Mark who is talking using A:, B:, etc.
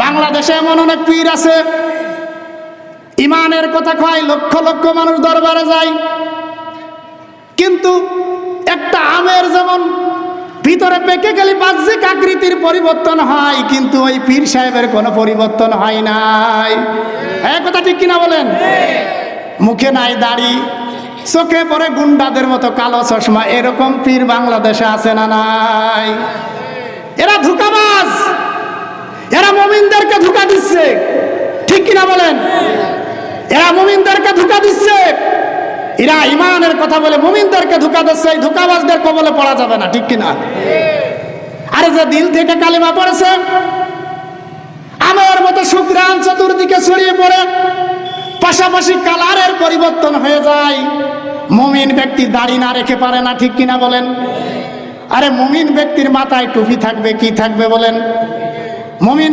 A: বাংলাদেশে এমন অনেক পীর আছে, ইমানের কথা কয়, লক্ষ লক্ষ মানুষ দরবারে যায়, কিন্তু একটা আমের যেমন ভিতরে পেকে গেলে বাহ্যিক আকৃতির পরিবর্তন হয়, কিন্তু ওই পীর সাহেবের কোনো পরিবর্তন হয় নাই। এই কথা ঠিক কিনা বলেন? মুখে নাই দাড়ি, চোখে পরে গুন্ডাদের মতো কালো চশমা, এরকম পীর বাংলাদেশে আছে না নাই? এরা ধোঁকাবাজ, এরা মুমিনদেরকে ধোঁকা দিচ্ছে, ঠিক কিনা বলেন? এরা মুমিনদেরকে ধোঁকা দিচ্ছে, এরা ইমানের কথা বলে মুমিনদেরকে ধোঁকা দিচ্ছে। এই ধোঁকাবাজদের কবলে পড়া যাবে না, ঠিক কিনা? আরে যে দিল থেকে কালিমা পড়েছে, আমার মতো শুকরান চতুর্দিকে ছড়িয়ে পড়ে, পাশাপাশি কালারের পরিবর্তন হয়ে যায়। মুমিন ব্যক্তি দাড়ি না রেখে পারে না, ঠিক কিনা বলেন? আরে মুমিন ব্যক্তির মাথায় টুপি থাকবে, কি থাকবে বলেন? মুমিন